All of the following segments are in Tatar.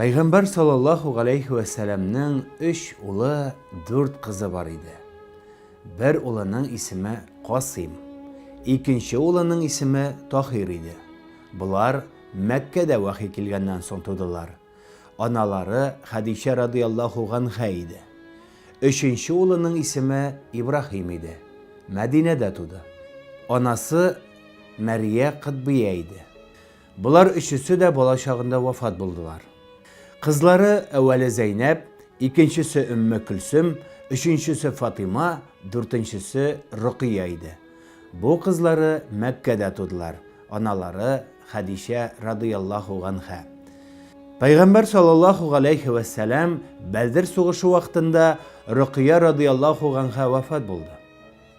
Пайғамбар саллаллаху алейхи ва сәләмнең 3 улы, 4 кызы бар иде. Бер улының исеме Касим, икенче улының исеме Тахир иде. Булар Мәккәдә вахи килгәннән соң тудылар. Аналары Хадиша радияллаху анха иде. Өченче улының исеме Ибрахим иде. Мәдинәдә туды. Анасы Мәрия Кытбия иде. Булар өчесе дә бала чагында вафат булдылар. Кызлары әвәле Зәйнәп, икенчесе Өмме Көлсем, өченчесе Фатима, дүртенчесе Рукия иде. Бу кызлары Мәккәдә тудылар. Аналары Хадиша радияллаху анха. Пайғамбар саллаллаху алейхи ва сәләм Бәдер сугышы вакытында Рукия радияллаху анха вафат булды.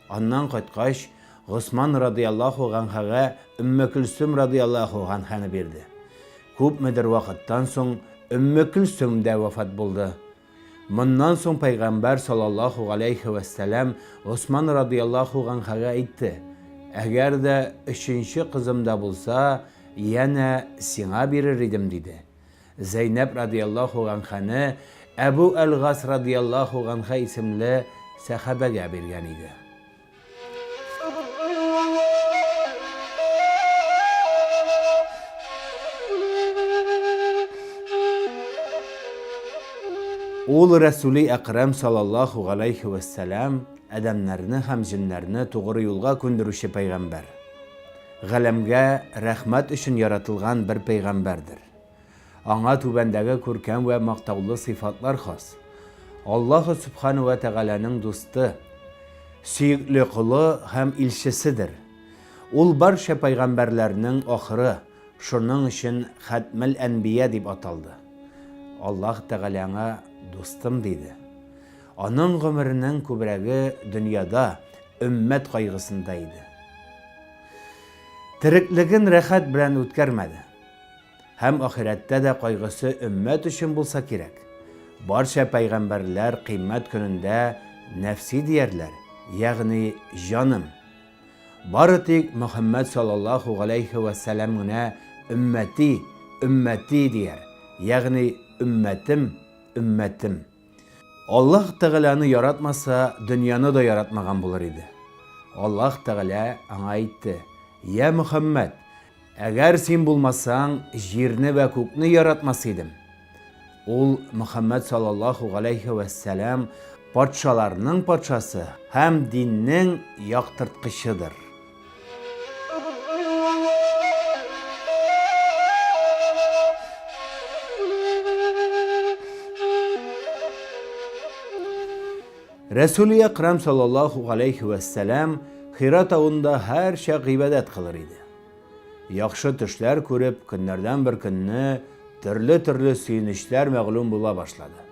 Аннан кайткач, Госман радияллаху анхага Өмме Көлсем радияллаху анханы бирде. Күпмедер вакыттан соң Өмме Көлсем дә вафат булды. Моннан соң Пайғамбар саллаллаху алейхи ва сәләм Госман радияллаху анхага әйтте: "Әгәр дә өченче кызым да булса, яна сиңа бирер идем" диде. Зәйнәп радияллаху анханы Әбу Әл-Гас радияллаху анха исемле сахабәгә биргән иде. Ул Рәсүли Әкрәм саллаллаху алейхи ва сәләм әдәмнәрне һәм җиннәрне тугры юлга күндерүче пәйгамбәр. Галәмгә рәхмәт өчен яратылган бер пәйгамбәрдер. Аңа түбәндәге күркәм вә мактаулы сыйфатлар хас. Аллаһ субхану ва тәгаләнең дусты, сөекле кулы һәм илчеседер. Ул барча пәйгамбәрләрнең ахыры, шуның өчен Хатмел Әнбия дип аталды. Аллаһ тәгаләңә дустым диде. Аның гомеренең күбрәге дөньяда өммәт кайгысында иде. Тереклеген рәхәт белән үткәрмәде. Һәм ахирәттә дә кайгысы өммәт өчен булса кирәк. Барча пәйгамбәрләр кыямәт көнендә нәфси диярләр, ягъни җаным. Бары тик Мөхәммәд саллаллаху алейхи ва сәләм генә өммәти, өммәти дияр, ягъни өммәтем, өммәтем. Аллаһ Тәгаләне яратмаса, дөньяны да яратмаган булыр иде. Аллаһ Тәгалә аңа әйтте: "Я Мөхәммәд, әгәр син булмасаң, җирне вә күкне яратмас идем." Ул Мөхәммәд саллаллаху алейхи ва сәләм патшаларның патшасы һәм диннең яктырткычыдыр. Рәсүли Әкрәм саллаллаху алейхи ва сәләм Хира тауында һәр чак гыйбадәт кылыр иде. Яхшы төшләр күреп, көннәрдән бер көнне төрле сөенечләр мәгълүм була башлады.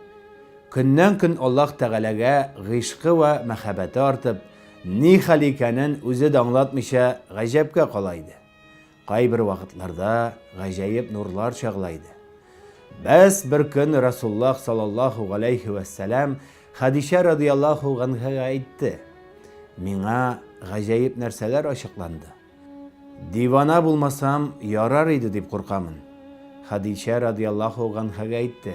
Көннән-көн Аллаһ Тәгаләгә гыйшкы ва мәхәббәте артып, ни хәл икәнен үзе дә аңлатмыйча гаҗәпкә кала иде. Кайбер вакытларда гаҗәеп нурлар чагылайды. Бәс бер көн Расулуллаһ саллаллаху алейхи ва сәләм Хадиша радияллаху анхага әйтте: "Миңа гаҗәеп нәрсәләр ачыкланды. Дивана булмасам ярар иде дип куркамын." Хадиша радияллаху анхага әйтте: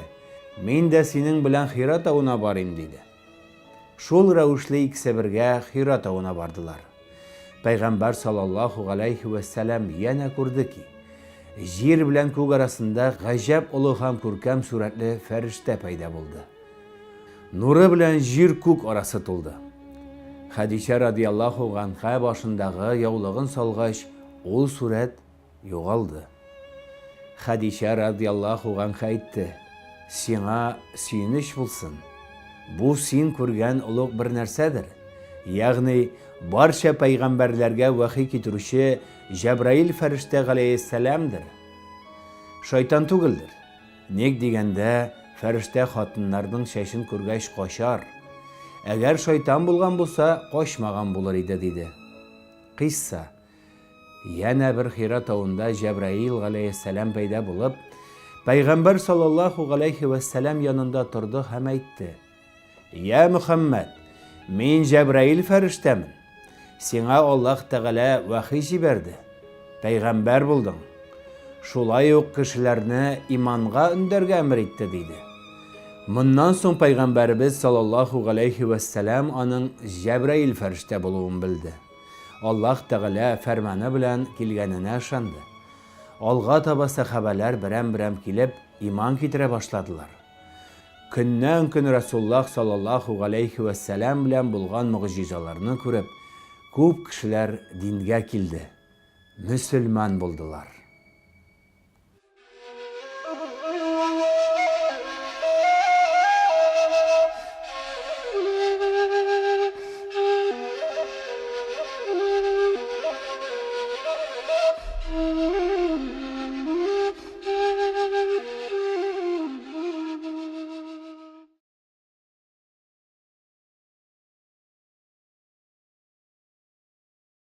"Мин дә синең белән Хира тауына барыйм" диде. Шул рәвешле икесе бергә Хира тауына бардылар. Пайгамбар саллаллаху алейхи ва сәләм яна күрде ки, җир белән күк арасында гаҗәп олы һәм күркәм сурәтле фәрештә пайда булды. Нуры белән җир күк арасы тулды. Хадиша радияллаху анха башындагы яулыгын салгач, ул сурәт югалды. Хадиша радияллаху анха әйтте: "Сиңа сөенеч булсын. Бу син күргән улуг бер нәрсәдер. Ягъни барча пәйгамбәрләргә вахи китерүче Җәбраил фәрештә галәйһиссәламдыр. Шайтан түгелдер. Ник дигәндә, фәрештә хатыннарның чәчен күргәч качар. Әгәр шайтан булган булса, качмаган булыр иде" диде. Кисса. Яна бер Хира тауында Җәбраил галәйһиссәлам пайда булып, Пайгамбар саллаллаху алейхи ва сәләм янында торды һәм әйтте: "Я Мөхәммәд, мин Җәбраил фәрештәмен. Сиңа Аллаһ Тәгалә вахи җибәрде. Пәйгамбәр булдың. шулай ук кешеләрне иманга үндәргә әмер итте диде. Моннан соң Пайгамбәрбез саллаллаху алейхи вассалам аның Җәбраил фәрештә булуын белде. Аллаһ Тәгалә фәрманы белән килгәненә ышанды. Алга таба сахабалар берәм-берәм килеп иман китерә башладылар. Көннән-көн Расулуллаһ саллаллаху алейхи вассалам белән булган мөгъҗизаларны күреп, күп кешеләр дингә килде, мөселман булдылар.